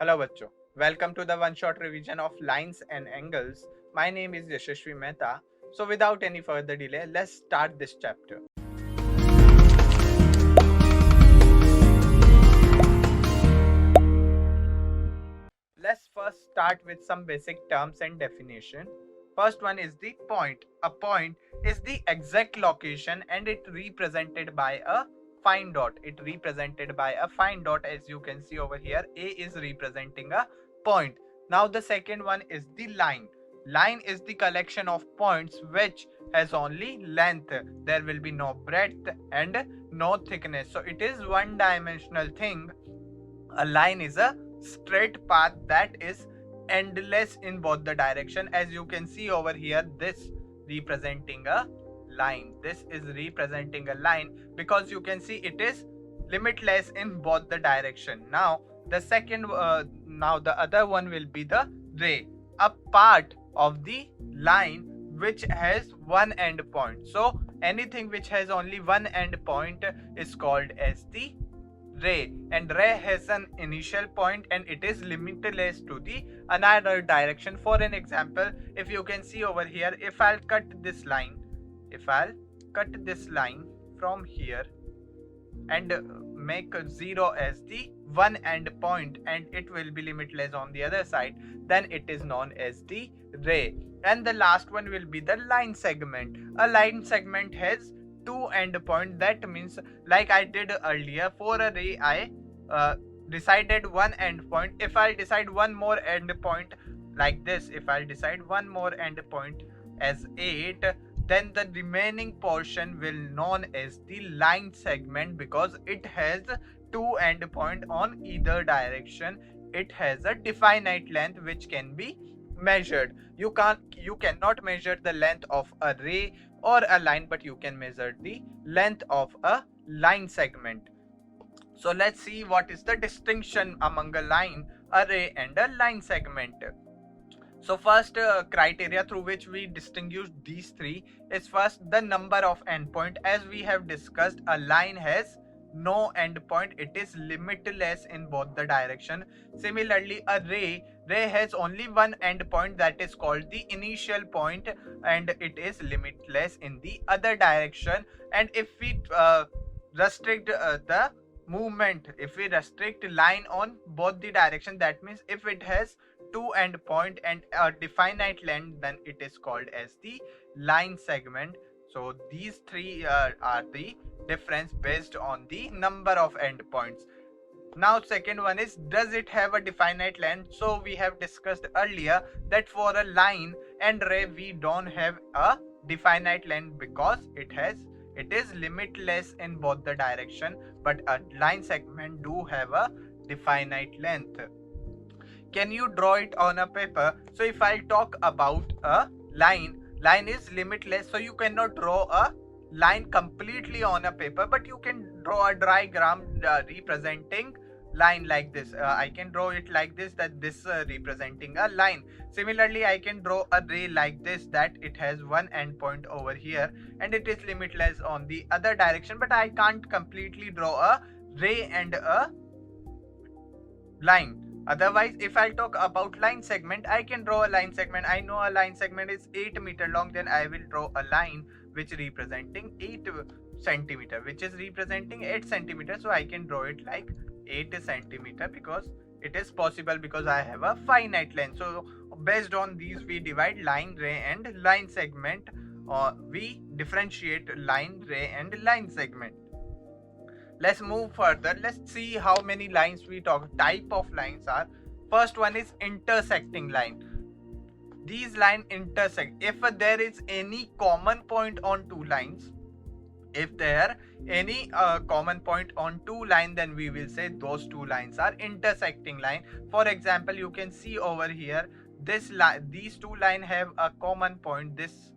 Hello बच्चों, welcome to the one-shot revision of lines and angles. My name is Yashashvi Mehta. So without any further delay, let's start this chapter. Let's first start with some basic terms and definition. First one is the point. A point is the exact location and it represented by a fine dot. It represented by a fine dot, as you can see over here. A is representing a point. Now the second one is the line. Line is the collection of points which has only length. There will be no breadth and no thickness. So it is one dimensional thing. A line is a straight path that is endless in both the direction. As you can see over here, this representing a line. This is representing a line because you can see it is limitless in both the direction. Now the other one will be the ray, a part of the line which has one end point. So anything which has only one end point is called as the ray, and ray has an initial point and it is limitless to the another direction. For an example, if you can see over here, if I'll cut this line from here and make 0 as the one end point and it will be limitless on the other side, then it is known as the ray. And the last one will be the line segment. A line segment has two end point. That means, like I did earlier, for a ray I decided one end point. If I'll decide one more end point like this, if I'll decide one more end point as 8, then the remaining portion will known as the line segment because it has two end point on either direction. It has a definite length which can be measured. You cannot measure the length of a ray or a line, but you can measure the length of a line segment. So let's see what is the distinction among a line, a ray and a line segment. So first criteria through which we distinguish these three is first the number of endpoint. As we have discussed, a line has no endpoint. It is limitless in both the direction. Similarly, a ray has only one endpoint, that is called the initial point, and it is limitless in the other direction. And if we restrict the movement, if we restrict line on both the direction, that means if it has two end point and a definite length, then it is called as the line segment. So these three are the difference based on the number of endpoints. Now second one is, does it have a definite length? So we have discussed earlier that for a line and ray we don't have a definite length because it is limitless in both the direction, but a line segment do have a definite length. Can you draw it on a paper? So if I talk about a line is limitless, so you cannot draw a line completely on a paper, but you can draw a diagram representing line like this. I can draw it like this, that this representing a line. Similarly, I can draw a ray like this, that it has one end point over here and it is limitless on the other direction, but I can't completely draw a ray and a line. Otherwise, if I talk about line segment, I can draw a line segment. I know a line segment is 8 meter long, then I will draw a line which representing 8 centimeter, which is representing 8 centimeter. So I can draw it like 8 centimeter because it is possible, because I have a finite length. So based on these, we divide line, ray and line segment, or we differentiate line, ray and line segment. Let's move further. Let's see how many lines we talk. Type of lines are, first one is intersecting line. These lines intersect if there is any common point on two lines. If there any common point on two lines, then we will say those two lines are intersecting line. For example, you can see over here, these two lines have a common point, this,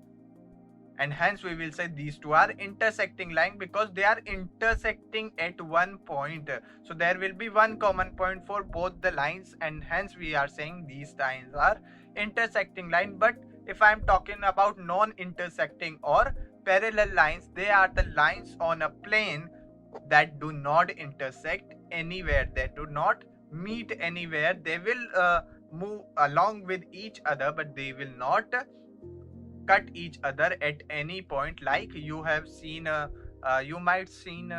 and hence we will say these two are intersecting line because they are intersecting at one point. So there will be one common point for both the lines, and hence we are saying these lines are intersecting line. But if I am talking about non-intersecting or parallel lines, they are the lines on a plane that do not intersect anywhere. They do not meet anywhere. They will move along with each other, but they will not cut each other at any point. Like you have seen you might seen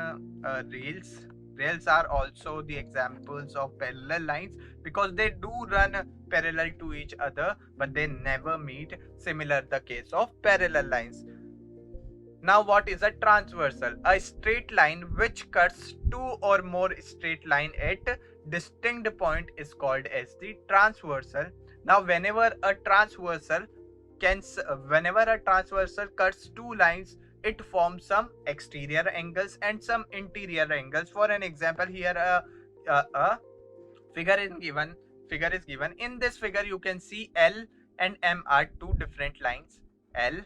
rails are also the examples of parallel lines, because they do run parallel to each other but they never meet. Similar the case of parallel lines. Now what is a transversal? A straight line which cuts two or more straight line at distinct point is called as the transversal. Now whenever a transversal cuts two lines, it forms some exterior angles and some interior angles. For an example, here a figure is given. In this figure you can see L and M are two different lines. L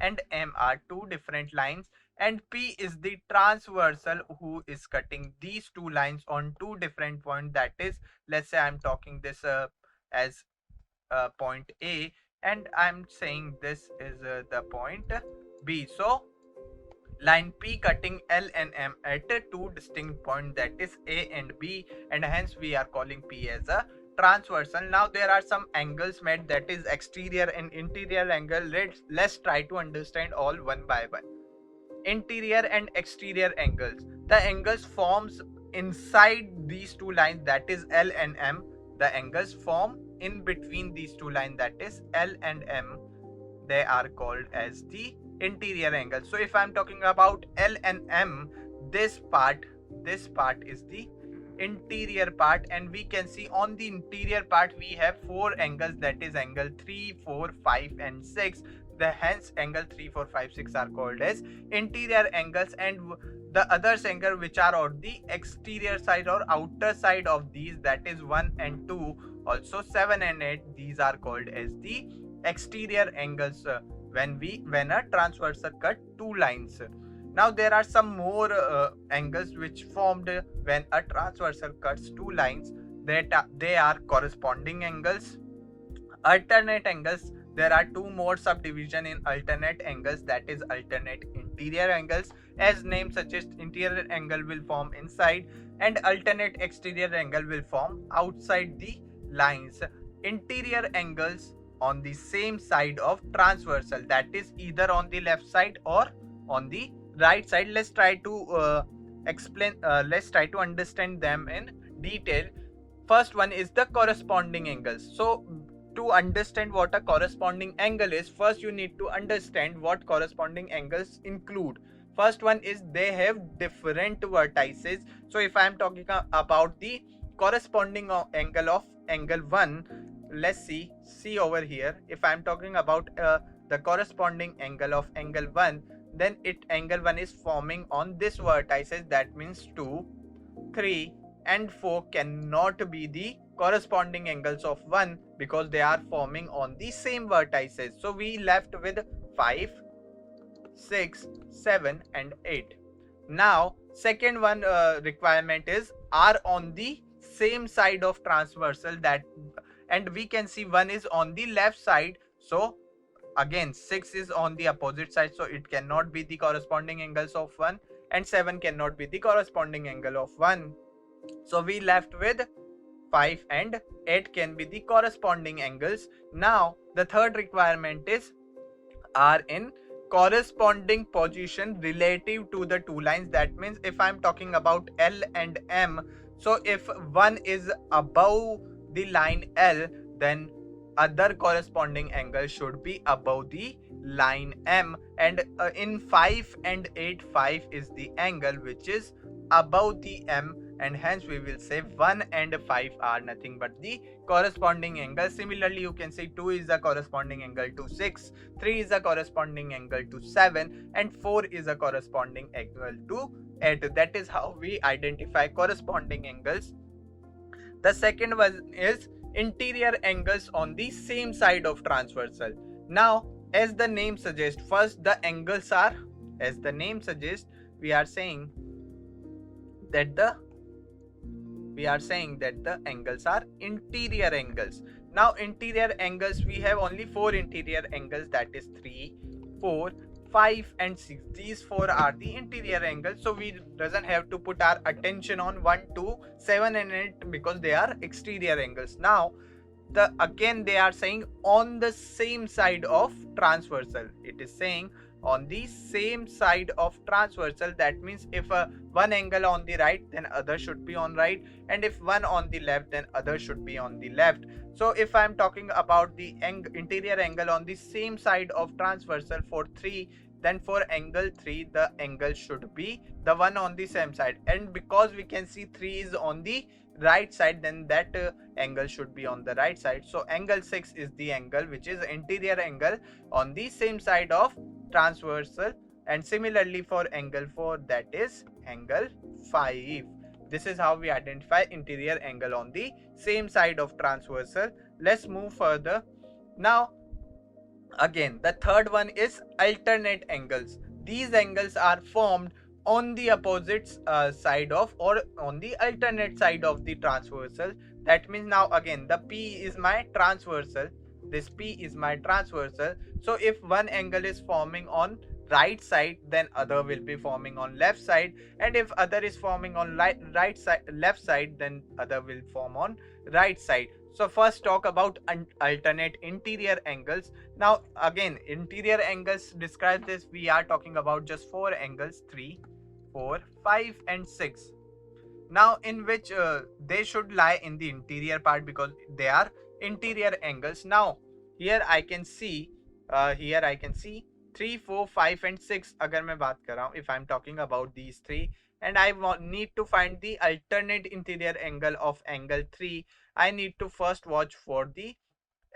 and M are two different lines, and P is the transversal who is cutting these two lines on two different points. That is, let's say I'm talking this as point A, and I'm saying this is the point B. So line P cutting L and M at two distinct points, that is A and B, and hence we are calling P as a transversal. Now there are some angles made, that is exterior and interior angle. Let's try to understand all one by one. Interior and exterior angles. The angles forms inside these two lines, that is L and M. The angles form in between these two lines, that is L and M. They are called as the interior angle. So if I'm talking about L and M, this part is the interior part, and we can see on the interior part we have four angles, that is angle 3, 4, 5 and 6. Hence angle 3, 4, 5, 6 are called as interior angles, and the other angle which are on the exterior side or outer side of these, that is 1 and 2, also 7 and 8, these are called as the exterior angles when a transversal cut two lines. Now there are some more angles which formed when a transversal cuts two lines, that they are corresponding angles. Alternate angles, there are two more subdivision in alternate angles, that is alternate interior angles. As name suggests, interior angle will form inside and alternate exterior angle will form outside the lines. Interior angles on the same side of transversal, that is either on the left side or on the right side. Let's try to let's try to understand them in detail. First one is the corresponding angles. So to understand what a corresponding angle is, first you need to understand what corresponding angles include. First one is they have different vertices. So if I am talking about the corresponding angle of angle 1, let's see over here. If I am talking about the corresponding angle of angle 1, then angle 1 is forming on this vertices, that means 2, 3 and 4 cannot be the corresponding angles of 1 because they are forming on the same vertices. So we left with 5, 6, 7 and 8. Now second one requirement is are on the same side of transversal, that, and we can see 1 is on the left side. So again 6 is on the opposite side, so it cannot be the corresponding angles of 1, and 7 cannot be the corresponding angle of 1. So we left with 5 and 8 can be the corresponding angles. Now the third requirement is are in corresponding position relative to the two lines. That means if I'm talking about L and M, so if one is above the line L, then other corresponding angle should be above the line M, and in 5 and 8, 5 is the angle which is above the M, and hence we will say 1 and 5 are nothing but the corresponding angle. Similarly, you can say 2 is a corresponding angle to 6, 3 is a corresponding angle to 7 and 4 is a corresponding angle to 8. That is how we identify corresponding angles. The second one is interior angles on the same side of transversal. Now as the name suggests, first the angles are, as the name suggests, we are saying that the angles are interior angles. Now interior angles, we have only 4 interior angles, that is 3, 4, 5 and 6. These 4 are the interior angles, so we doesn't have to put our attention on 1, 2, 7 and 8 because they are exterior angles. Now again they are saying on the same side of transversal. It is saying on the same side of transversal. That means if one angle on the right, then other should be on right, and if one on the left, then other should be on the left. So if I am talking about the interior angle on the same side of transversal for 3, then for angle 3 the angle should be the one on the same side, and because we can see 3 is on the right side, then that angle should be on the right side. So angle 6 is the angle which is interior angle on the same side of transversal, and similarly for angle 4, that is angle 5. This is how we identify interior angle on the same side of transversal. Let's move further. Now again, the third one is alternate angles. These angles are formed on the opposite side of, or on the alternate side of the transversal. That means now again the P is my transversal. This P is my transversal. So if one angle is forming on right side, then other will be forming on left side, and if other is forming on right side, left side, then other will form on right side. So first talk about alternate interior angles. Now again, interior angles describe this. We are talking about just 4 angles: 3, 4, 5 and 6. Now in which they should lie in the interior part because they are interior angles. Now here I can see 3, 4, 5 and 6. अगर मैं बात कर रहा हूँ, if I'm talking about these 3 and I need to find the alternate interior angle of angle 3, I need to first watch for the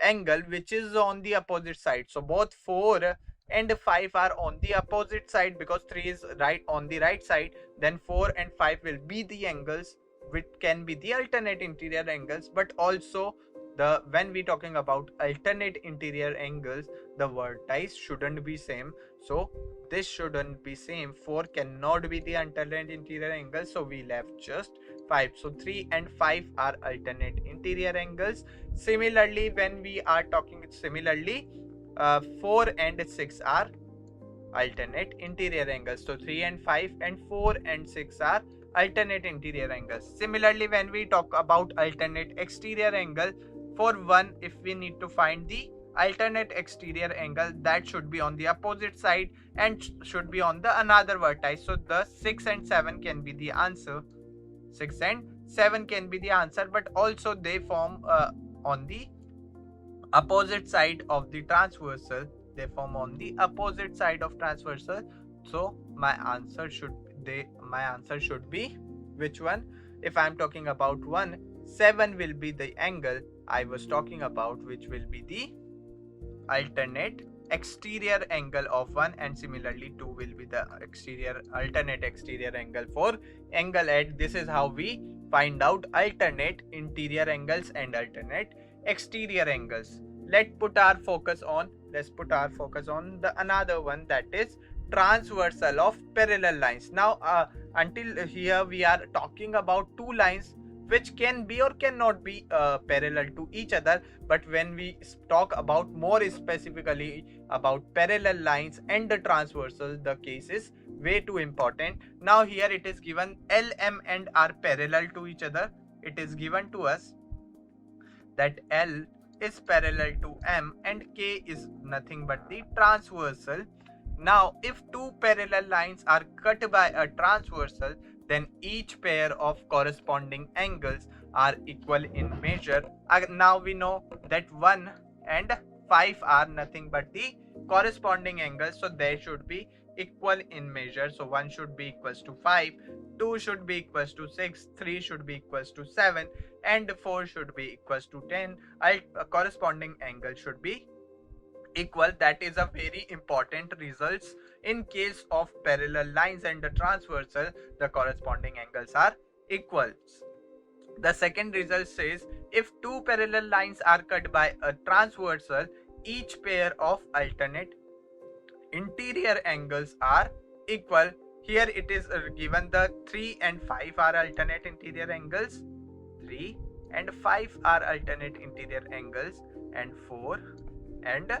angle which is on the opposite side. So both 4 and 5 are on the opposite side because 3 is right on the right side. Then 4 and 5 will be the angles which can be the alternate interior angles. But also when we talking about alternate interior angles, the vertices shouldn't be same. So this shouldn't be same. 4 cannot be the alternate interior angle, so we left just 5. So 3 and 5 are alternate interior angles. Similarly, when we are talking 4 and 6 are alternate interior angles. So 3 and 5 and 4 and 6 are alternate interior angles. Similarly, when we talk about alternate exterior angle, for 1, if we need to find the alternate exterior angle, that should be on the opposite side and should be on the another vertex. So the 6 and 7 can be the answer. 6 and 7 can be the answer, but also they form on the opposite side of the transversal. They form on the opposite side of transversal. So my answer should be which one? If I am talking about 1, 7 will be the angle I was talking about, which will be the alternate exterior angle of 1, and similarly 2 will be the alternate exterior angle for angle 8. This is how we find out alternate interior angles and alternate exterior angles. Let's put our focus on the another one, that is transversal of parallel lines. Now until here we are talking about two lines which can be or cannot be parallel to each other, but when we talk about more specifically about parallel lines and the transversal, the case is way too important. Now here it is given L, M and are parallel to each other. It is given to us that L is parallel to M and K is nothing but the transversal. Now if two parallel lines are cut by a transversal, then each pair of corresponding angles are equal in measure. Now we know that 1 and 5 are nothing but the corresponding angles, so they should be equal in measure. So 1 should be equals to 5, 2 should be equals to 6, 3 should be equals to 7 and 4 should be equals to 10. A corresponding angle should be equal. That is a very important results. In case of parallel lines and the transversal, the corresponding angles are equals. The second result says if two parallel lines are cut by a transversal, each pair of alternate interior angles are equal. Here it is given the 3 and 5 are alternate interior angles, 3 and 5 are alternate interior angles, and 4 and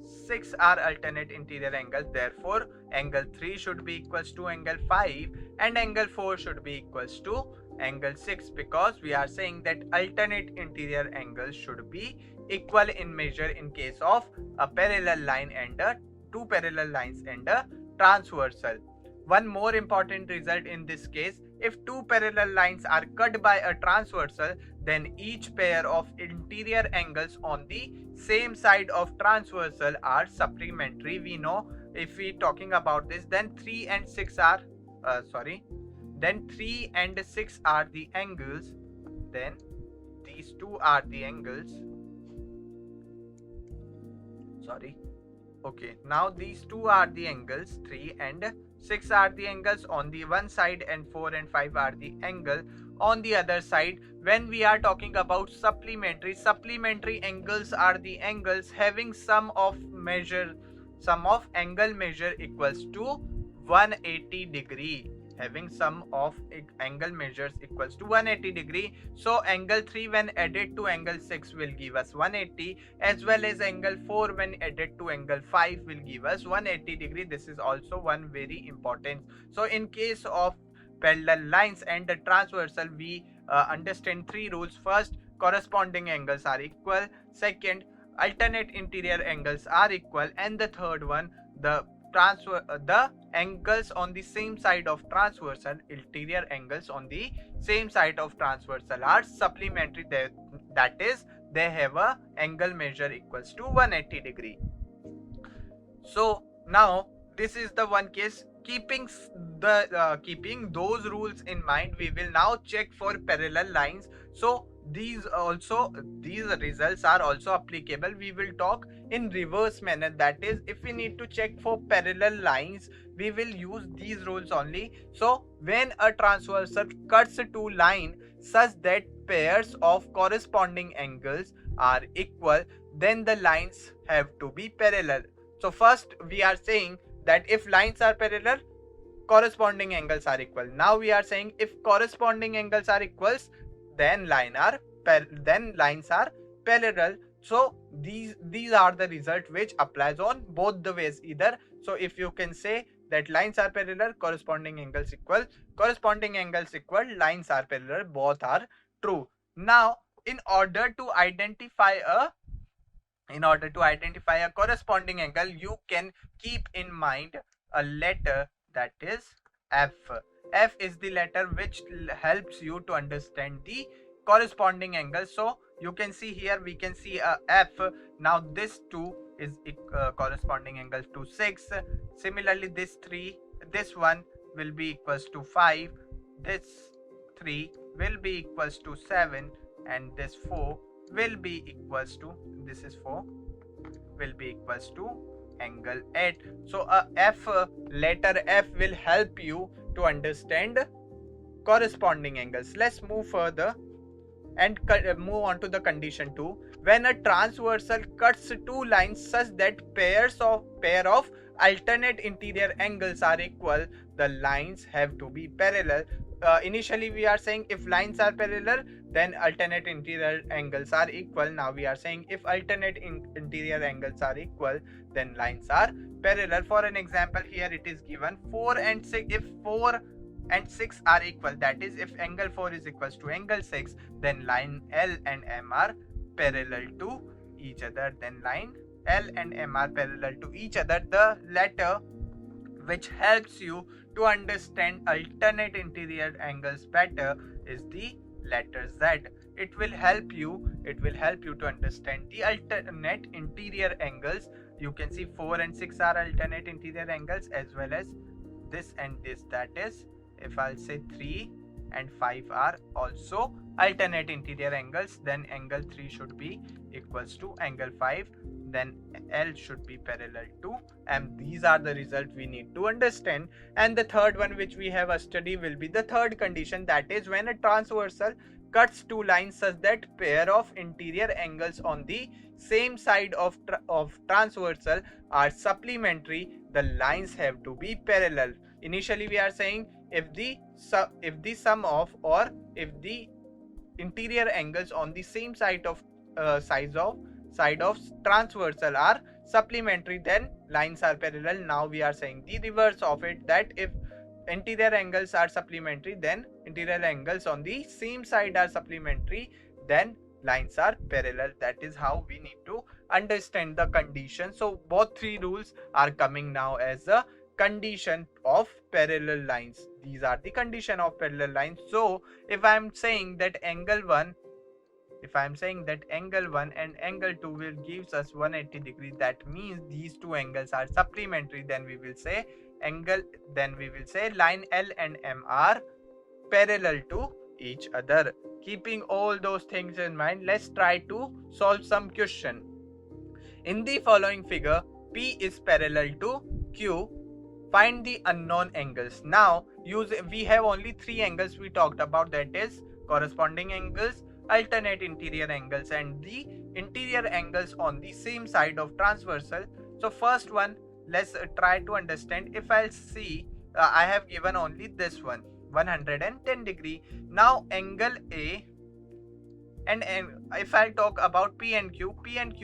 6 are alternate interior angles. Therefore, angle 3 should be equals to angle 5 and angle 4 should be equals to angle 6, because we are saying that alternate interior angles should be equal in measure in case of a parallel line and two parallel lines and a transversal. One more important result in this case, if two parallel lines are cut by a transversal, then each pair of interior angles on the same side of transversal are supplementary. We know if we talking about this, then 3 and 6 are then 3 and 6 are the angles, then these two are the angles, now these two are the angles, 3 and 6 are the angles on the one side and 4 and 5 are the angle on the other side. When we are talking about supplementary angles are the angles having sum of angle measure equals to 180 degree, having sum of angle measures equals to 180 degree. So angle 3 when added to angle 6 will give us 180, as well as angle 4 when added to angle 5 will give us 180 degree. This is also one very important. So in case of parallel lines and the transversal, we understand three rules. First, corresponding angles are equal. Second, alternate interior angles are equal. And the third one, the angles on the same side of transversal, interior angles on the same side of transversal are supplementary. That is, they have a angle measure equals to 180 degree. So now this is the one case. Keeping those rules in mind, we will now check for parallel lines. So these results are also applicable. We will talk in reverse manner. That is, if we need to check for parallel lines, we will use these rules only. So when a transversal cuts two lines such that pairs of corresponding angles are equal, then the lines have to be parallel. So first we are saying that if lines are parallel, corresponding angles are equal. Now we are saying if corresponding angles are equals, then lines are parallel. So these are the result which applies on both the ways either. So if you can say that lines are parallel, corresponding angles equal, lines are parallel, both are true. Now in order to identify a corresponding angle, you can keep in mind a letter, that is F. F is the letter which helps you to understand the corresponding angle. So you can see here, we can see a F. Now this 2 is corresponding angle to 6. Similarly, this 3, this one will be equals to 5. This 3 will be equals to 7, and this 4 will be equals to, this is 4, will be equals to angle 8. So letter F will help you to understand corresponding angles. Let's move further and move on to the condition 2. When a transversal cuts two lines such that pair of alternate interior angles are equal, the lines have to be parallel. Initially we are saying if lines are parallel, then alternate interior angles are equal. Now we are saying if alternate interior angles are equal, then lines are parallel. For an example, here it is given 4 and 6. If 4 and 6 are equal, that is if angle 4 is equals to angle 6, then line L and M are parallel to each other. Then line L and M are parallel to each other. The letter which helps you to understand alternate interior angles better is the letter Z. It will help you to understand the alternate interior angles. You can see 4 and 6 are alternate interior angles, as well as this and this. That is, if I'll say 3 and 5 are also alternate interior angles, then angle 3 should be equals to angle 5, then L should be parallel to M. These are the results we need to understand. And the third one which we have a study will be the third condition, that is when a transversal cuts two lines such that pair of interior angles on the same side of transversal are supplementary, the lines have to be parallel. Initially we are saying if the sum of, or if the interior angles on the same side of transversal are supplementary, then lines are parallel. Now we are saying the reverse of it, that if interior angles are supplementary, then interior angles on the same side are supplementary, then lines are parallel. That is how we need to understand the condition. So both three rules are coming now as a condition of parallel lines. These are the condition of parallel lines. So if I am saying that angle 1 and angle 2 will gives us 180 degree, that means these two angles are supplementary, then we will say line L and M are parallel to each other. Keeping all those things in mind, let's try to solve some question. In the following figure, P is parallel to Q. Find the unknown angles. Now we have only three angles we talked about, that is corresponding angles, alternate interior angles, and the interior angles on the same side of transversal. So first one, let's try to understand. If I'll see, I have given only this one, 110 degree. Now angle A, and if I'll talk about P and Q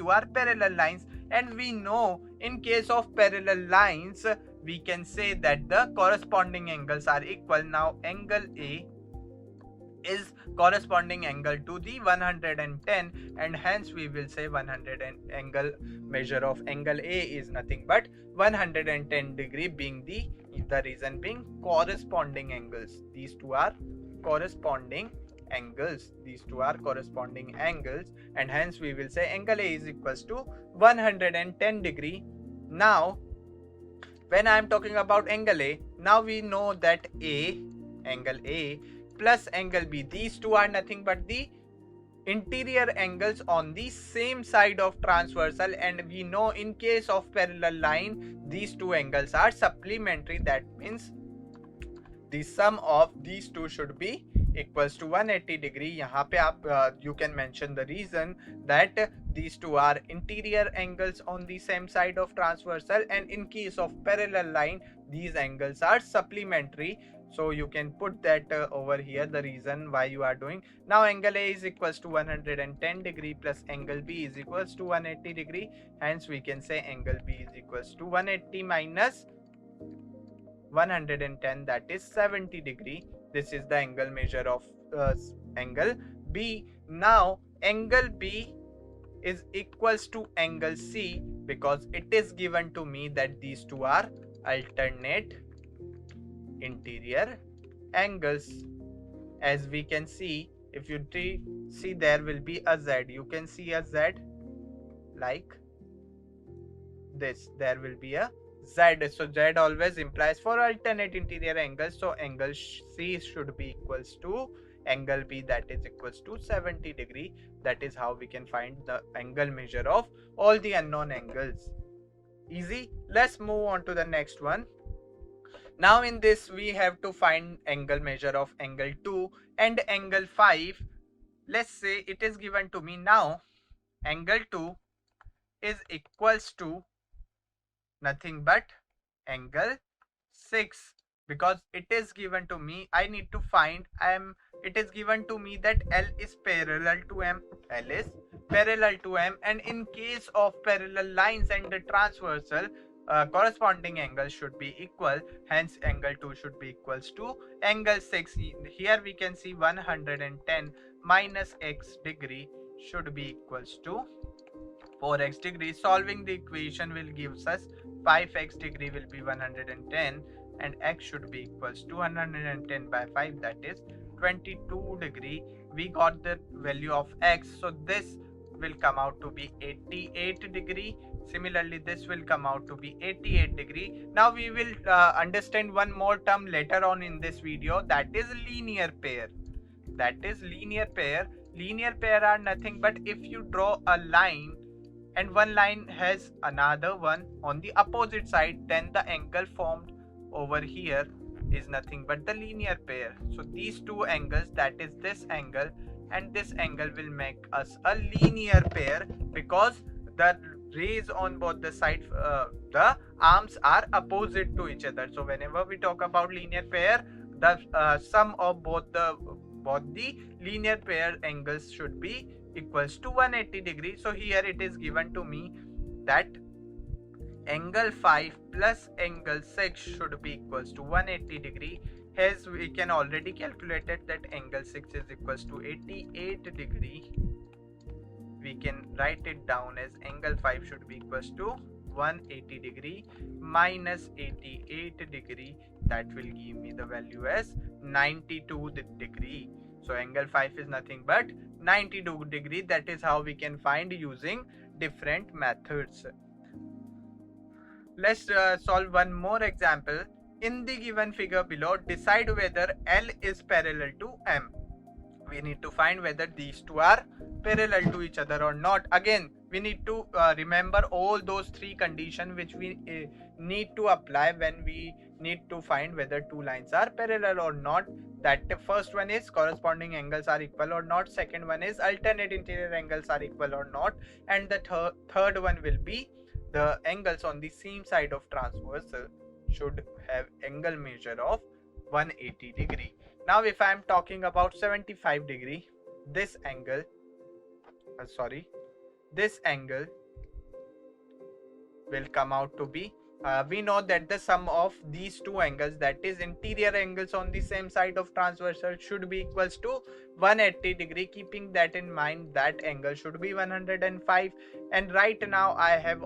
are parallel lines, and we know in case of parallel lines we can say that the corresponding angles are equal. Now angle A is corresponding angle to the 110, and hence we will say 100 angle measure of angle A is nothing but 110 degree, being the reason being corresponding angles. These two are corresponding angles, and hence we will say angle A is equals to 110 degree. Now when I am talking about angle A, now we know that angle A plus angle B, these two are nothing but the interior angles on the same side of transversal, and we know in case of parallel line these two angles are supplementary. That means the sum of these two should be equals to 180 degree. यहाँ पे आप you can mention the reason that these two are interior angles on the same side of transversal, and in case of parallel line these angles are supplementary. So you can put that over here, the reason why you are doing. Now angle A is equals to 110 degree plus angle B is equals to 180 degree. Hence we can say angle B is equals to 180 minus 110, that is 70 degree. This is the angle measure of angle B. Now angle B is equals to angle C, because it is given to me that these two are alternate interior angles. As we can see, if you see, there will be a Z. You can see a Z like this. There will be a Z. So Z always implies for alternate interior angles. So angle C should be equals to angle B, that is equals to 70 degree. That is how we can find the angle measure of all the unknown angles. Easy. Let's move on to the next one. Now in this we have to find angle measure of angle 2 and angle 5. Let's say it is given to me now angle 2 is equals to nothing but angle 6, because it is given to me, I need to find, it is given to me that L is parallel to M. L is parallel to M, and in case of parallel lines and the transversal, corresponding angles should be equal. Hence angle 2 should be equals to angle 6. Here we can see 110 minus x degree should be equals to 4x degree. Solving the equation will gives us 5x degree will be 110, and x should be equals to 110 by 5, that is 22 degree. We got the value of x, so this will come out to be 88 degree. Similarly, this will come out to be 88 degree. Now we will understand one more term later on in this video, that is linear pair. Linear pair are nothing but if you draw a line and one line has another one on the opposite side, then the angle formed over here is nothing but the linear pair. So these two angles, that is this angle and this angle, will make us a linear pair, because the rays on both the sides, the arms are opposite to each other. So whenever we talk about linear pair, the sum of both the linear pair angles should be equals to 180 degrees. So here it is given to me that angle 5 plus angle 6 should be equals to 180 degree. Hence we can already calculate that angle 6 is equals to 88 degree. We can write it down as angle 5 should be equals to 180 degree minus 88 degree. That will give me the value as 92 degree. So angle 5 is nothing but 92 degree. That is how we can find using different methods. Let's solve one more example. In the given figure below, decide whether L is parallel to M. We need to find whether these two are parallel to each other or not. Again, we need to remember all those three conditions which we need to apply when we need to find whether two lines are parallel or not. That the first one is corresponding angles are equal or not, second one is alternate interior angles are equal or not, and the third one will be the angles on the same side of transversal should have angle measure of 180 degree. Now if I am talking about 75 degree, this angle will come out to be, we know that the sum of these two angles, that is interior angles on the same side of transversal, should be equals to 180 degree. Keeping that in mind, that angle should be 105. And right now I have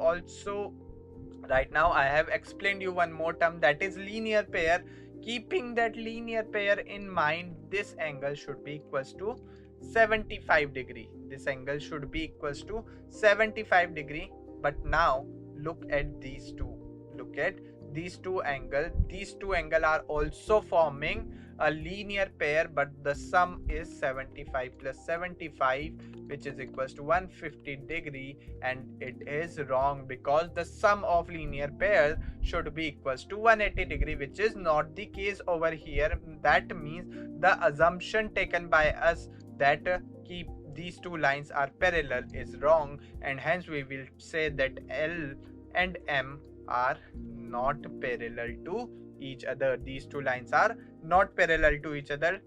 explained you one more term, that is linear pair. Keeping that linear pair in mind, this angle should be equals to 75 degree. This angle should be equals to 75 degree. But now look at these two. Look at these two angles. These two angles are also forming a linear pair, but the sum is 75 plus 75, which is equals to 150 degree, and it is wrong because the sum of linear pairs should be equals to 180 degree, which is not the case over here. That means the assumption taken by us that keep these two lines are parallel is wrong, and hence we will say that L and M are not parallel to each other. These two lines are not parallel to each other.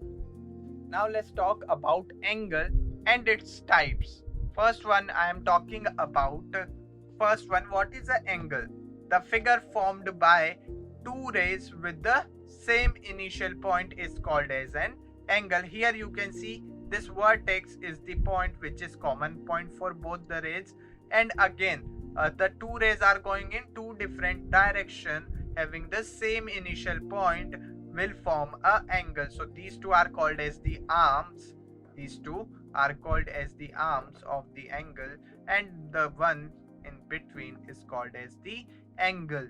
Now let's talk about angle and its types. First one I am talking about. First one, what is an angle? The figure formed by two rays with the same initial point is called as an angle. Here you can see this vertex is the point which is common point for both the rays, and again the two rays are going in two different directions having the same initial point will form an angle. So these two are called as the arms. These two are called as the arms of the angle, and the one in between is called as the angle.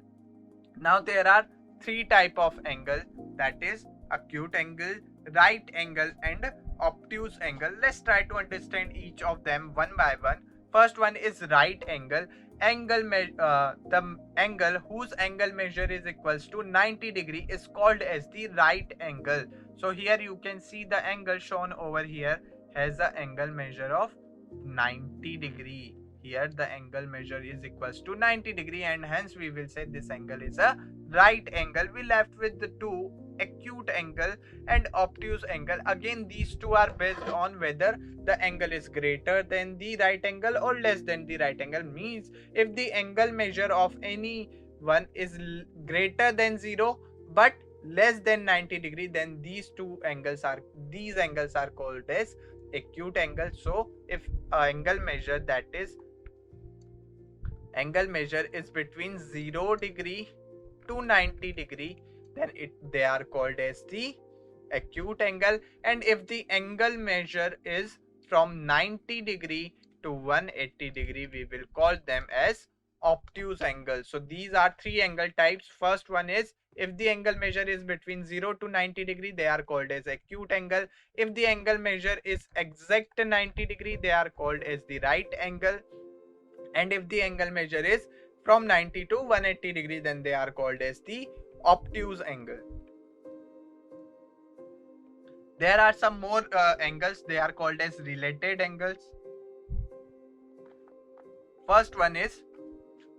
Now there are three type of angle, that is acute angle, right angle, and obtuse angle. Let's try to understand each of them one by one. First one is right angle. The angle whose angle measure is equals to 90 degree is called as the right angle. So here you can see the angle shown over here has an angle measure of 90 degree. Here the angle measure is equals to 90 degree, and hence we will say this angle is a right angle. We left with the two, acute angle and obtuse angle. Again these two are based on whether the angle is greater than the right angle or less than the right angle. Means if the angle measure of any one is greater than 0 but less than 90 degree, then these angles are called as acute angle. So if angle measure is between 0 degree to 90 degree, then they are called as the acute angle. And if the angle measure is from 90 degree to 180 degree, we will call them as obtuse angle. So these are three angle types. First one is if the angle measure is between 0 to 90 degree, they are called as acute angle. If the angle measure is exact 90 degree, they are called as the right angle. And if the angle measure is from 90 to 180 degree, then they are called as the obtuse angle. There are some more angles. They are called as related angles. First one is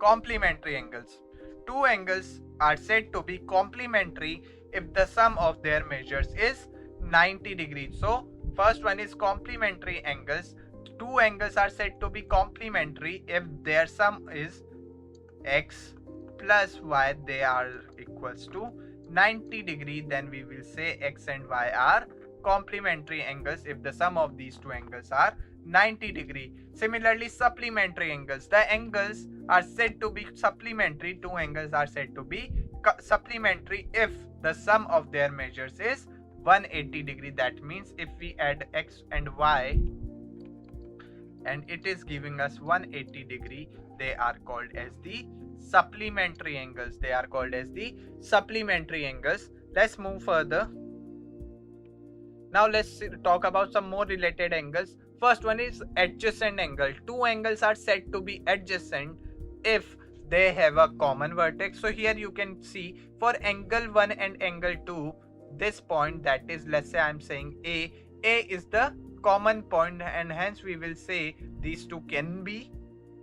complementary angles. Two angles are said to be complementary if the sum of their measures is 90 degrees. So first one is complementary angles. Two angles are said to be complementary if their sum is x plus y, they are equals to 90 degree, then we will say x and y are complementary angles if the sum of these two angles are 90 degree. Similarly, supplementary angles, the angles are said to be supplementary, two angles are said to be supplementary if the sum of their measures is 180 degree. That means if we add x and y and it is giving us 180 degree, they are called as the supplementary angles. They are called as the supplementary angles. Let's move further. Now let's talk about some more related angles. First one is adjacent angle. Two angles are said to be adjacent if they have a common vertex. So here you can see for angle 1 and angle 2, this point, that is, let's say I'm saying A is the common point, and hence we will say these two can be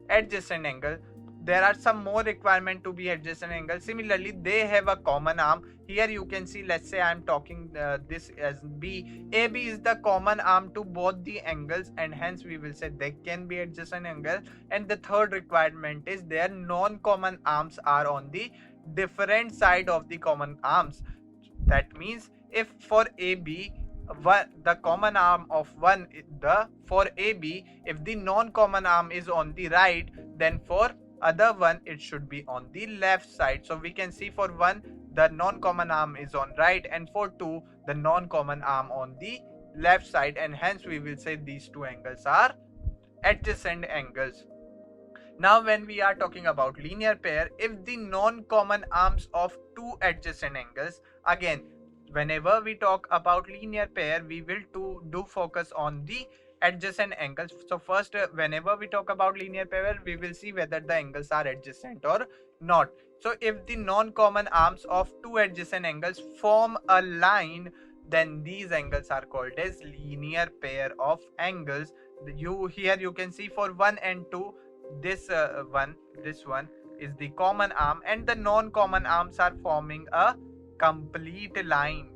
adjacent angle. There are some more requirement to be adjacent angle. Similarly, they have a common arm. Here you can see, let's say I'm talking this as B. AB is the common arm to both the angles, and hence we will say they can be adjacent angle. And the third requirement is their non-common arms are on the different side of the common arms. That means if for AB, the common arm of one, for AB, if the non-common arm is on the right, then for other one it should be on the left side. So we can see for one the non-common arm is on right, and for two the non-common arm on the left side, and hence we will say these two angles are adjacent angles. Now when we are talking about linear pair, if the non-common arms of two adjacent angles, again whenever we talk about linear pair we will do focus on the adjacent angles. So first, whenever we talk about linear pair we will see whether the angles are adjacent or not. So if the non-common arms of two adjacent angles form a line, then these angles are called as linear pair of angles. Here you can see for 1 and 2, this one is the common arm, and the non-common arms are forming a complete line.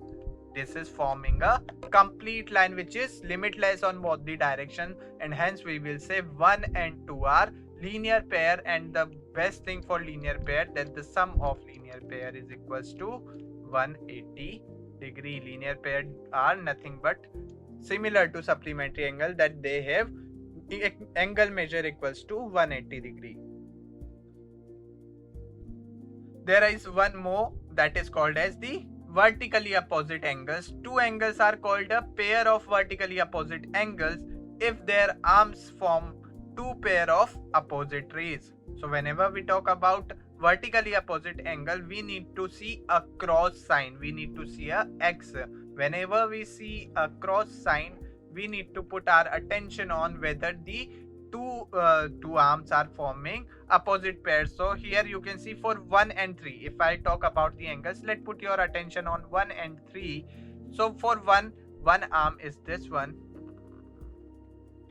This is forming a complete line which is limitless on both the direction, and hence we will say 1 and 2 are linear pair. And the best thing for linear pair, that the sum of linear pair is equals to 180 degree. Linear pair are nothing but similar to supplementary angle, that they have angle measure equals to 180 degree. There is one more, that is called as the vertically opposite angles. Two angles are called a pair of vertically opposite angles if their arms form two pair of opposite rays. So whenever we talk about vertically opposite angle, we need to see a cross sign, we need to see a X. Whenever we see a cross sign, we need to put our attention on whether the two arms are forming opposite pairs. So here you can see for 1 and 3, if I talk about the angles, let's put your attention on 1 and 3. So for one arm is this one,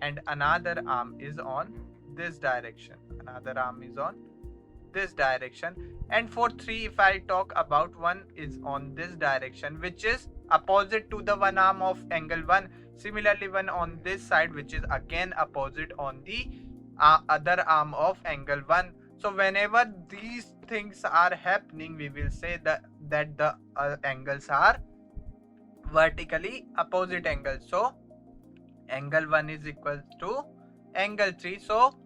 and another arm is on this direction, another arm is on this direction. And for 3, if I talk about, one is on this direction which is opposite to the one arm of angle 1. Similarly, one on this side which is again opposite on the other arm of angle 1. So whenever these things are happening, we will say that the angles are vertically opposite angles. So angle 1 is equal to angle 3. So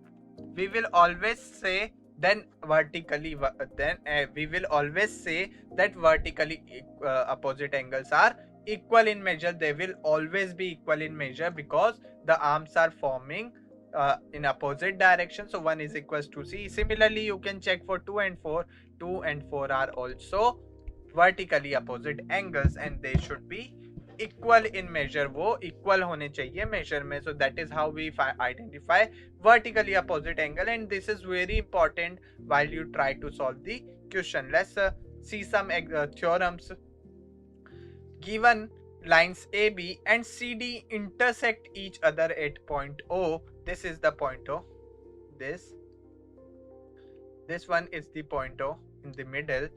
we will always say we will always say that vertically opposite angles are equal in measure. They will always be equal in measure because the arms are forming in opposite direction. So 1 is equals to C. Similarly, you can check for 2 and 4. 2 and 4 are also vertically opposite angles, and they should be equal in measure. वो equal होने चाहिए measure में. So that is how we identify vertically opposite angle, and this is very important while you try to solve the question. Let's see some theorems. Given lines AB and CD intersect each other at point O. This is the point O. This one is the point O in the middle.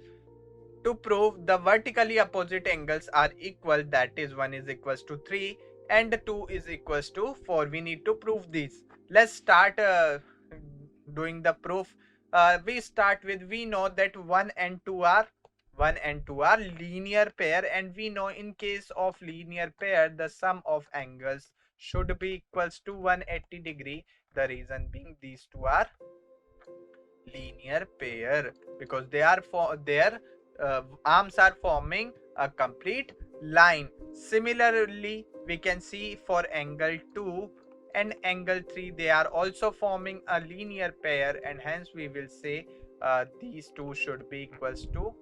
To prove the vertically opposite angles are equal, that is 1 is equals to 3 and 2 is equals to 4. We need to prove these. Let's start doing the proof. we start with, we know that 1 and 2 are linear pair, and we know in case of linear pair the sum of angles should be equals to 180 degree. The reason being these two are linear pair because they are for their arms are forming a complete line. Similarly, we can see for angle 2 and angle 3, they are also forming a linear pair, and hence we will say these two should be equals to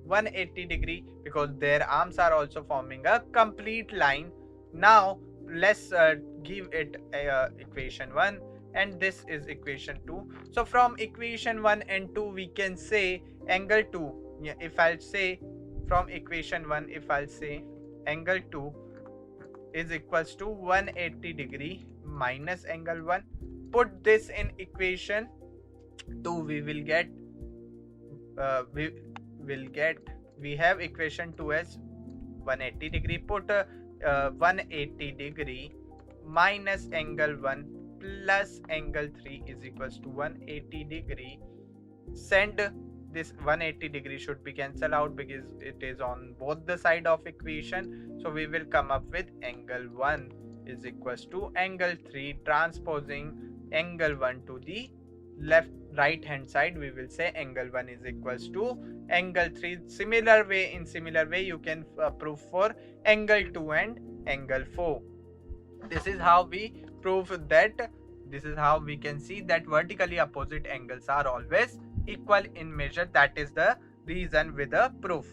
180 degree because their arms are also forming a complete line. Now let's give it equation 1, and this is equation 2. So from equation 1 and 2 we can say angle 2, yeah, if I'll say from equation 1, if I'll say angle 2 is equals to 180 degree minus angle 1, put this in equation 2, we will get we have equation 2 as 180 degree. Put 180 degree minus angle 1 plus angle 3 is equals to 180 degree. Send this 180 degree should be cancelled out because it is on both the side of equation. So we will come up with angle 1 is equals to angle 3, transposing angle 1 to the right hand side, we will say angle 1 is equals to angle 3. In similar way you can prove for angle 2 and angle 4. This is how we prove that. This is how we can see that vertically opposite angles are always equal in measure. That is the reason with the proof.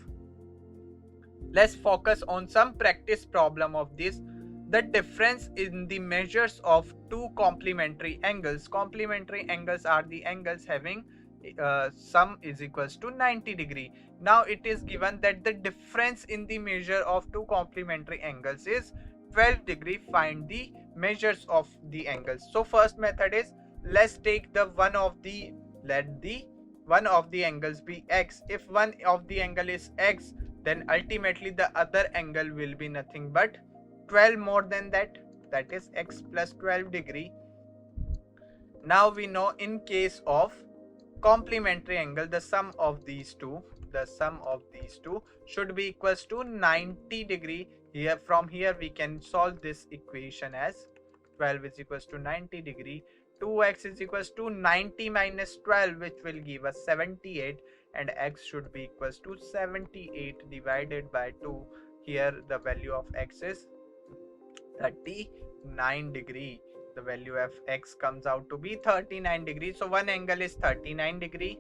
Let's focus on some practice problem of this. The difference in the measures of two complementary angles. Complementary angles are the angles having sum is equals to 90 degree. Now it is given that the difference in the measure of two complementary angles is 12 degree. Find the measures of the angles. So first method is, let's take the one of the angles be x. If one of the angle is x, then ultimately the other angle will be nothing but 12 more than that, that is x plus 12 degree. Now we know in case of complementary angle, the sum of these two should be equals to 90 degree. Here from here we can solve this equation as 12 is equals to 90 degree. 2x is equals to 90 minus 12, which will give us 78, and x should be equals to 78 divided by 2. Here the value of x is 39 degree. The value of x comes out to be 39 degree. So one angle is 39 degree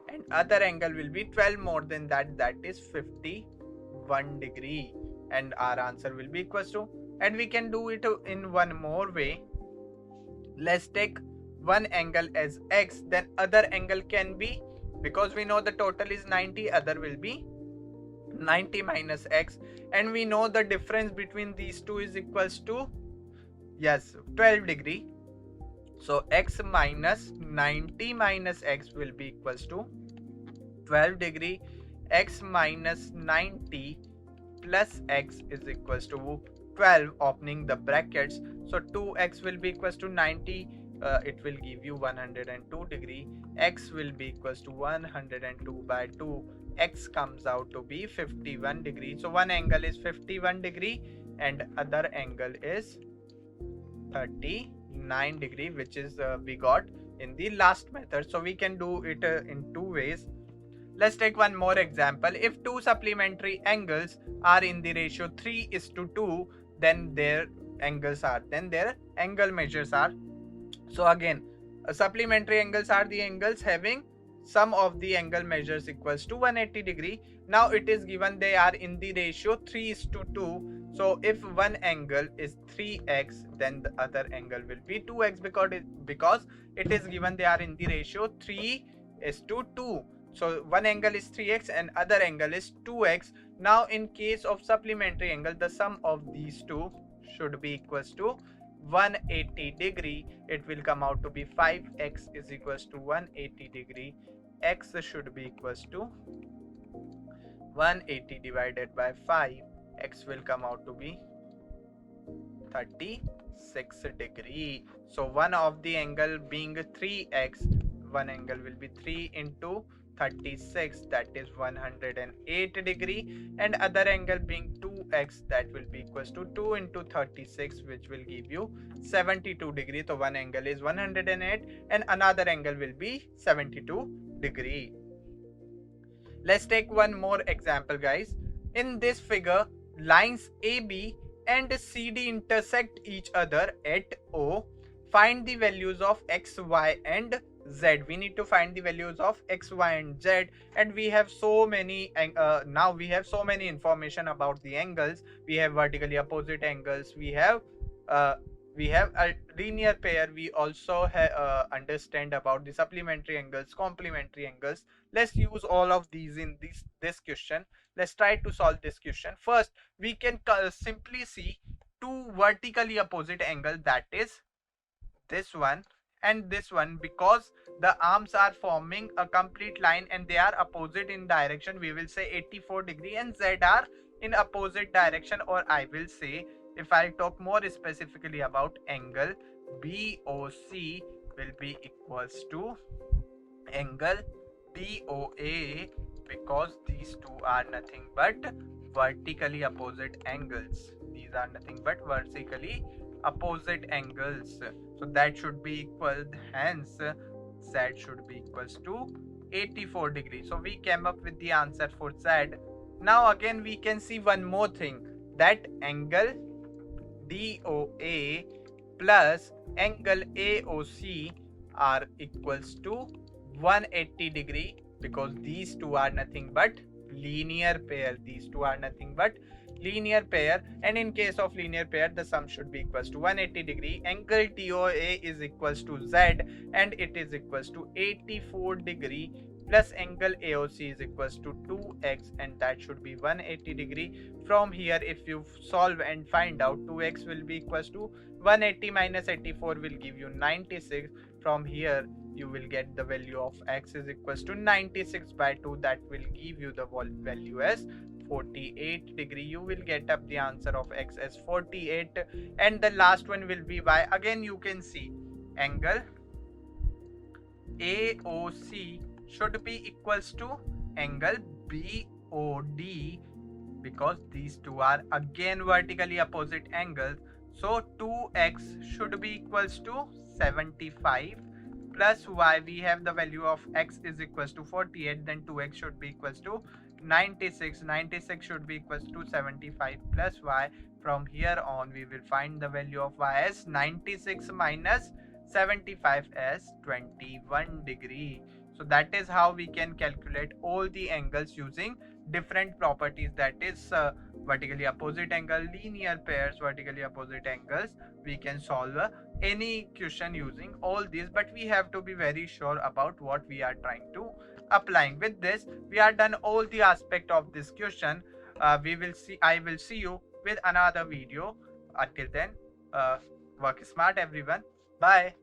and other angle will be 12 more than that, that is 51 degree, and our answer will be equals to, and we can do it in one more way. Let's take one angle as x, then other angle can be, because we know the total is 90, other will be 90 minus x, and we know the difference between these two is equals to 12 degree. So x minus 90 minus x will be equals to 12 degree. X minus 90 plus x is equals to 12, opening the brackets. So 2x will be equals to 90, it will give you 102 degree. X will be equals to 102 by 2, x comes out to be 51 degree. So one angle is 51 degree and other angle is 39 degree, which is we got in the last method. So we can do it in two ways. Let's take one more example. If two supplementary angles are in the ratio 3:2, then their angle measures are. So again, supplementary angles are the angles having sum of the angle measures equals to 180 degree. Now it is given they are in the ratio 3:2. So if one angle is 3x, then the other angle will be 2x, because it is given they are in the ratio 3:2. So one angle is 3x and other angle is 2x. Now in case of supplementary angle, the sum of these two should be equals to 180 degree. It will come out to be 5x is equals to 180 degree. X should be equals to 180 divided by 5. X will come out to be 36 6 degree. So one of the angle being 3x, one angle will be 3 into 36, that is 108 degree, and other angle being 2x, that will be equals to 2 into 36, which will give you 72 degree. So one angle is 108 and another angle will be 72 degree. Let's take one more example, guys. In this figure, lines AB and CD intersect each other at O. Find the values of x, y and z. We need to find the values of x, y and z, and we have so many now we have so many information about the angles. We have vertically opposite angles, we have a linear pair, we also understand about the supplementary angles, complementary angles. Let's use all of these in this question. Let's try to solve this question. First, we can simply see two vertically opposite angles, that is this one and this one. Because the arms are forming a complete line and they are opposite in direction, we will say 84 degree, and z are in opposite direction, or I will say, if I talk more specifically about angle, BOC will be equals to angle DOA, because these two are nothing but vertically opposite angles. These are nothing but vertically opposite angles. So that should be equal, hence Z should be equals to 84 degrees. So we came up with the answer for Z. Now again we can see one more thing, that angle DOA plus angle AOC are equals to 180 degree, because these two are nothing but linear pair. These two are nothing but linear pair, and in case of linear pair the sum should be equals to 180 degree. Angle DOA is equals to Z and it is equals to 84 degree plus angle AOC is equals to 2x, and that should be 180 degree. From here, if you solve and find out, 2x will be equals to 180 minus 84 will give you 96. From here you will get the value of x is equals to 96 by 2, that will give you the value as 48 degree. You will get up the answer of x as 48, and the last one will be y. Again you can see angle AOC should be equals to angle BOD, because these two are again vertically opposite angles. So 2x should be equals to 75 plus y, we have the value of x is equals to 48, then 2x should be equals to 96. 96 should be equals to 75 plus y. From here on we will find the value of y as 96 minus 75 as 21 degree. So that is how we can calculate all the angles using different properties, that is vertically opposite angle, linear pairs, vertically opposite angles. We can solve any question using all these, but we have to be very sure about what we are trying to applying. With this we are done all the aspect of this question. I will see you with another video. Until then, work smart everyone. Bye.